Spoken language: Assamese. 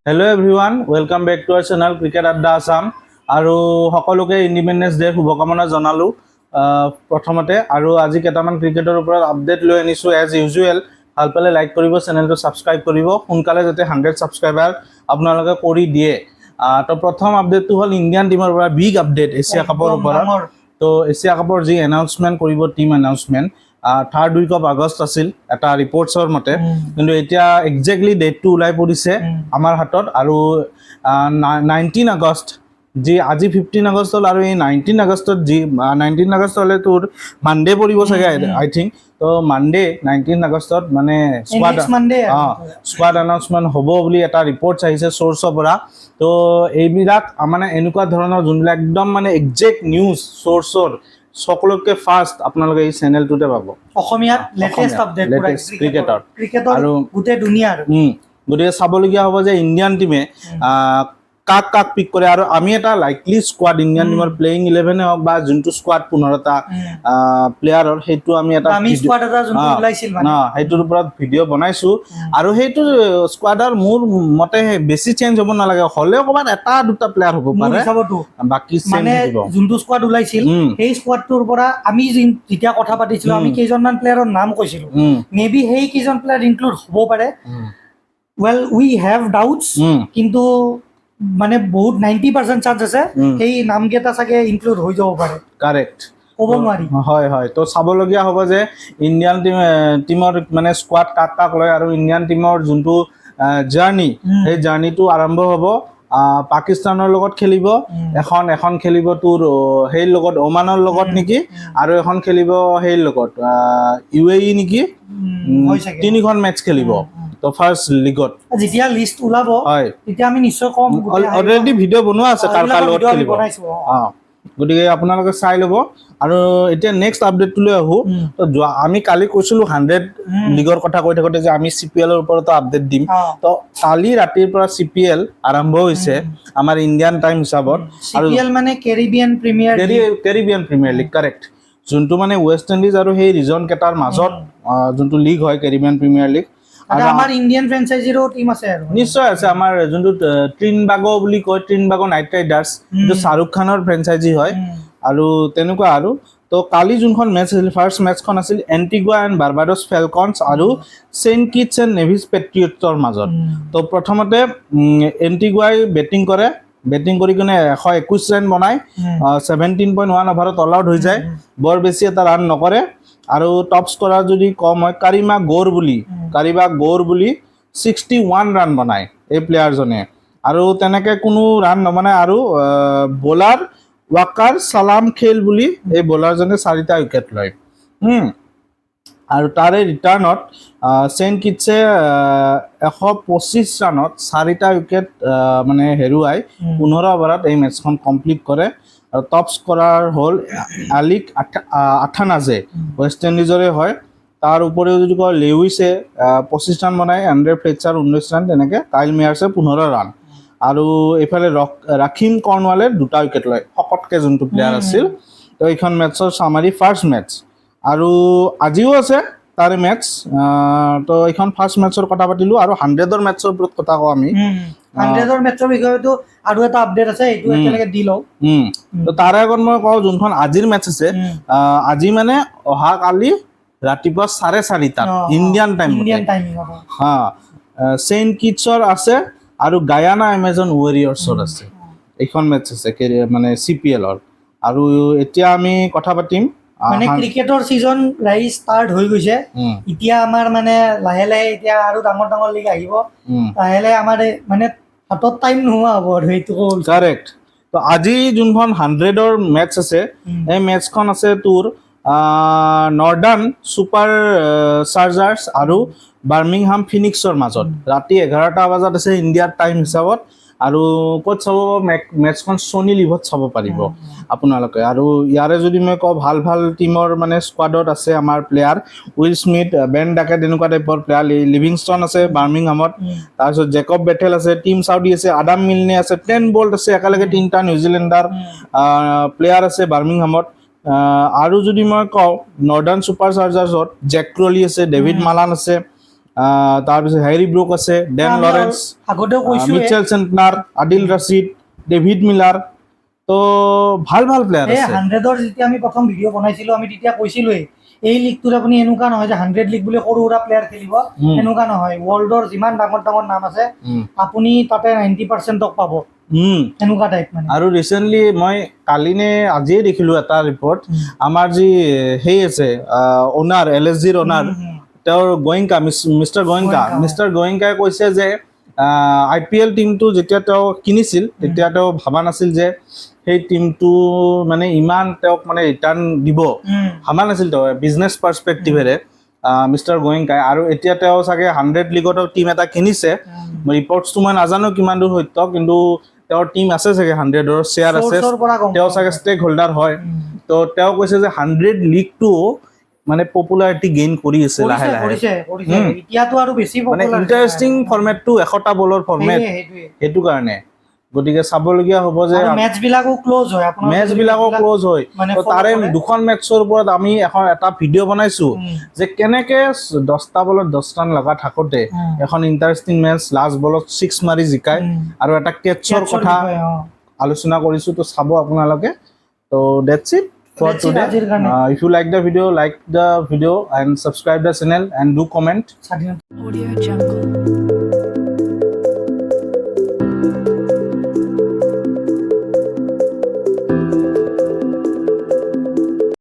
Hello' everyone, welcome back to our channel cricket Adda Assam. আৰু সকলোকে ইণ্ডিপেণ্ডেন্স ডে শুভকামনা জনালোঁ প্ৰথমতে। আৰু আজি কেইটামান ক্ৰিকেটৰ ওপৰত আপডেট লৈ আনিছোঁ। এজ ইউজুৱেল ভাল পালে লাইক কৰিব, চেনেলটো ছাবস্ক্ৰাইব কৰিব, সোনকালে যাতে 100 ছাবস্ক্ৰাইবাৰ আপোনালোকে কৰি দিয়ে। তো প্ৰথম আপডেটটো হ'ল ইণ্ডিয়ান টীমৰ পৰা বিগ আপডেট এছিয়া কাপৰ ওপৰত। তো এছিয়া কাপৰ যি এনাউন্সমেণ্ট কৰিব, team announcement 3rd week of August আছিল এটা ৰিপৰ্টছৰ মতে, কিন্তু এতিয়া একজেক্টলি ডেটটো ওলাই পৰিছে আমাৰ হাতত। আৰু 19 আগষ্ট, যি আজি 15 আগষ্ট হ'ল, আৰু এই 19 আগষ্টত যি 19 আগষ্ট হ'লে তোৰ মানডে পৰিব চাগে আই থিংক। তো মানডে 19 আগষ্টত মানে স্কোৱাড এনাউন্সমেণ্ট হ'ব বুলি এটা ৰিপৰ্টছ আহিছে চ'ৰ্চৰ পৰা। তো এইবিলাক মানে এনেকুৱা ধৰণৰ যোনবিলাক একদম মানে একজেক্ট নিউজ চ'ৰ্চৰ সকলোতকৈ ফাৰ্ষ্ট আপোনালোকে এই চেনেলটোতে পাব, অসমীয়াত লেটেষ্ট আপডেট ক্ৰিকেটৰ আৰু গোটেই দুনিয়াৰ। গতিকে চাবলগীয়া হ'ব যে ইণ্ডিয়ান টীমে কাক কাক পিক কৰে। আৰু আমি এটা লাইকলি স্কোৱাড, ইণ্ডিয়ান টীমৰ প্লেয়িং 11 হওক বা যোনটো স্কোৱাড 15টা প্লেয়াৰৰ, সেইটো আমি এটা সেইটোৰ ওপৰত ভিডিঅ' বনাইছোঁ। আৰু সেইটো স্কোৱাডৰ মোৰ মতে বেছি চেঞ্জ হ'ব নালাগে, হ'লেও ক'ৰবাত এটা দুটা প্লেয়াৰ হ'ব পাৰে, বাকী যোনটো স্কোৱাড ওলাইছিল সেই স্কোৱাডটোৰ পৰা আমি যেতিয়া কথা পাতিছিলোঁ আমি কেইজনমান প্লেয়াৰৰ নাম কৈছিলোঁ, মে বি সেই কেইজন প্লেয়াৰ ইনক্লুড হ'ব পাৰে। ৱেল উই হেভ ডাউটছ, কিন্তু মানে বহুত 90% চান্স আছে সেই নামকেইটা চাগে ইনক্লুড হৈ যাব পাৰে। কাৰেক্ট, ক'ব নোৱাৰি। হয় হয়। তো চাবলগীয়া হ'ব যে ইণ্ডিয়ান টীমৰ মানে স্কোৱাড কাক কাক লয়, আৰু ইণ্ডিয়ান টীমৰ যোনটো জাৰ্ণি, সেই জাৰ্ণিটো আৰম্ভ হ'ব। পাকিস্তানৰ লগত খেলিব এখন খেলিব তোৰ সেই লগত ওমানৰ লগত নেকি, আৰু এখন খেলিব সেই লগত UAE নেকি, 3খন মেটচ খেলিব। তো ফাৰ্ষ্ট লিগত যেতিয়া লিষ্ট ওলাব তেতিয়া আমি নিশ্চয় কম। অলৰেডি ভিডিঅ' বনোৱা আছে কাৰ কাৰ লগত খেলিব, গতিকে আপোনালোকে চাই ল'ব। আৰু এতিয়া নেক্সট আপডেটটোলৈ আহোঁ। তো আমি কালি কৈছিলোঁ 100 লীগৰ কথা কৈ থাকোঁতে যে আমি CPL-ৰ ওপৰতো আপডেট দিম। তো কালি ৰাতিৰ পৰা CPL আৰম্ভ হৈছে আমাৰ ইণ্ডিয়ান টাইম হিচাপত। আৰু CPL মানে কেৰিবিয়ান প্ৰিমিয়াৰ লীগ, কাৰেক্ট, যোনটো মানে ৱেষ্ট ইণ্ডিজ আৰু সেই ৰিজন কেইটাৰ মাজত যোনটো লীগ হয়, কেৰিবিয়ান প্ৰিমিয়াৰ লীগ। আমাৰ ইণ্ডিয়ান ফ্ৰেঞ্চাইজিৰো টিম আছে আৰু নিশ্চয় আছে। আমাৰ যোনটো ত্ৰিনবাগো বুলি কয়, ত্ৰিনবাগো নাইট ৰাইডাৰ্ছ, যিটো শ্বাহৰুখ খানৰ ফ্ৰেঞ্চাইজি হয়, আৰু তেনেকুৱা আৰু। তো কালি যোনখন মেটচ আছিল, ফাৰ্ষ্ট মেটচখন আছিল এণ্টিগুৱা এণ্ড বাৰ্বাডছ ফেলকনছ আৰু চেইণ্ট কিটছ এণ্ড নেভিছ পেট্ৰিয়টছৰ মাজত। তো প্ৰথমতে এণ্টিগুৱাই বেটিং কৰি কিনে 121 ৰান বনাই 17.1 অভাৰত অল আউট হৈ যায়, বৰ বেছি এটা ৰান নকৰে। আৰু টপ স্কৰাৰ যদি কম হয়, কাৰিমা গৌৰ বুলি 61 ৰান বনায় এই প্লেয়াৰজনে। আৰু তেনেকৈ কোনো ৰান নবনায়। আৰু বলাৰ ৱাকাৰ ছালাম খেল বুলি এই বলাৰজনে 4টা উইকেট লয়। আৰু তাৰে ৰিটাৰ্ণত চেইণ্ট কিটছে 125 ৰানত 4টা উইকেট মানে হেৰুৱাই 15 অভাৰত এই মেটচখন কমপ্লিট কৰে। আৰু টপ স্কৰাৰ হ'ল আলিক আথানাজে, ৱেষ্ট ইণ্ডিজৰে হয়। তাৰ উপৰিও যদি কয় লেউইছে 25 ৰান বনায়, এণ্ড্ৰে ফ্লেটচাৰ 19 ৰান, তেনেকৈ কাইল মেয়াৰ্ছে 15 ৰান। আৰু এইফালে ৰাখিম কৰ্ণৱালে 2টা উইকেট লয়, শকতকৈ যোনটো প্লেয়াৰ আছিল। তো এইখন মেটছৰ চামাৰী ফাৰ্ষ্ট মেটছ, আৰু আজিও আছে তাৰে মেটছ। তো এইখন ফাৰ্ষ্ট মেটছৰ কথা পাতিলোঁ। আৰু 100ৰ মেটছৰ ওপৰত কথা কওঁ আমি। 100ৰ মেটছৰ বিষয়েতো আৰু এটা আপডেট আছে, এইটো একেলগে দি লওঁ। তো তাৰে আগত মই কওঁ যোনখন আজিৰ মেটছ আছে, আজি মানে অহাকালি ৰাতিপুৱা 4:30 ইণ্ডিয়ান টাইম চেইণ্ট কিটছৰ আছে আৰু গায়ানা এমেজন ৱেৰিয়ৰ্ছৰ আছে। এইখন মেটছ আছে মানে CPL-ৰ। আৰু এতিয়া আমি কথা পাতিম মানে ক্ৰিকেটৰ ছিজন ষ্টাৰ্ট হৈ গৈছে এতিয়া। আমাৰ মানে লাহে লাহে এতিয়া আৰু ডাঙৰ লীগ আহিব, লাহে লাহে আমাৰ মানে হাতত টাইম নোহোৱা হ'ব আৰু সেইটো কাৰেক্ট। তো আজি যোনখন 100ৰ মেটছ আছে, এই মেটছখন আছে তোৰ নৰ্ডাৰ্ণ ছুপাৰ চাৰ্জাৰ্ছ আৰু বাৰ্মিংহাম ফিনিক্সৰ মাজত। ৰাতি 11টা বজাত আছে ইণ্ডিয়াৰ টাইম হিচাপত। আৰু ক'ত চাব মেটছখন ছনী লিভত চাব পাৰিব আপোনালোকে। আৰু ইয়াৰে যদি মই কওঁ ভাল টিমৰ মানে স্কোৱাডত আছে আমাৰ player will Smith, Ben Duckett, এনেকুৱা টাইপৰ প্লেয়াৰ। লিভিংষ্টন আছে বাৰ্মিংহামত, তাৰপিছত জেকব বেথেল আছে, টিম চাউডি আছে, আডাম মিলনে আছে, ট্ৰেণ্ট বল্ট আছে, একেলগে 3টা নিউজিলেণ্ডাৰ প্লেয়াৰ আছে বাৰ্মিংহামত। আৰু যদি মই কওঁ নৰ্ডাৰ্ণ ছুপাৰ চাৰ্জাৰ্ছত জেক ক্ৰলি আছে, ডেভিড মালান আছে, তাৰপিছত হেৰি ব্ৰুক আছে, ডেন আমি লৰেন্স, আগতেও কৈছো Mitchell Santner, Adil Rashid, David Miller, তো ভাল ভাল প্লেয়াৰ এই আছে। 100ৰ যেতিয়া আমি প্ৰথম ভিডিঅ' বনাইছিলো আমি তেতিয়া কৈছিলোৱেই এই লিগটোত আপুনি এনেকুৱা নহয় যে 100 লিগ বুলি সৰু সুৰা প্লেয়াৰ খেলিব, এনেকুৱা নহয়। ৱৰ্ল্ডৰ যিমান ডাঙৰ ডাঙৰ নাম আছে আপুনি তাতে 90%ক পাব, এনেকুৱা টাইপ মানে। আৰু ৰিচেণ্টলি মই কালি নে আজিয়ে দেখিলোঁ এটা ৰিপৰ্ট, আমাৰ যি সেই আছে অ'নাৰ, LSGৰ অ'নাৰ, তেওঁৰ গোয়েংকা, মিষ্টাৰ গোয়েংকাই কৈছে যে IPL টিমটো যেতিয়া তেওঁ কিনিছিল তেতিয়া তেওঁ ভবা নাছিল যে সেই টিমটো মানে ইমান তেওঁক মানে ৰিটাৰ্ণ দিব, ভবা নাছিল তেওঁ বিজনেছ পাৰ্চপেক্টিভেৰে মিষ্টাৰ গোয়েংকাই। আৰু এতিয়া তেওঁ চাগে 100 লিগত টিম এটা কিনিছে, ৰিপৰ্টছটো মই নাজানো কিমান দূৰ সত্য, কিন্তু তেওঁৰ টিম আছে চাগে 100ৰ শ্বেয়াৰ আছে, তেওঁ চাগে ষ্টেক হোল্ডাৰ হয়। তো তেওঁ কৈছে যে 100 লিগটো মানে পপুলাৰিটি গেইন কৰি আছে লাহে লাহে, এতিয়াতো আৰু বেছি মানে ইণ্টাৰেষ্টিং ফৰ্মেটটো 100টা বলৰ ফৰ্মেট, সেইটো কাৰণে গতিকে চাবলগীয়া হ'ব যে মেটচ বিলাকো ক্লোজ হয়। তো তাৰে 2খন মেটছৰ ওপৰত আমি এটা ভিডিঅ' বনাইছো যে কেনেকে 10টা বলত 10 ৰান লগা থাকোতে এখন ইণ্টাৰেষ্টিং মেটচ লাষ্ট বলত 6 মাৰি জিকায়, আৰু এটা কেটছৰ কথা আলোচনা কৰিছো, তো চাব আপোনালোকে। তো that's it for today. If you like the video and subscribe the channel and do comment. Audio Jungle.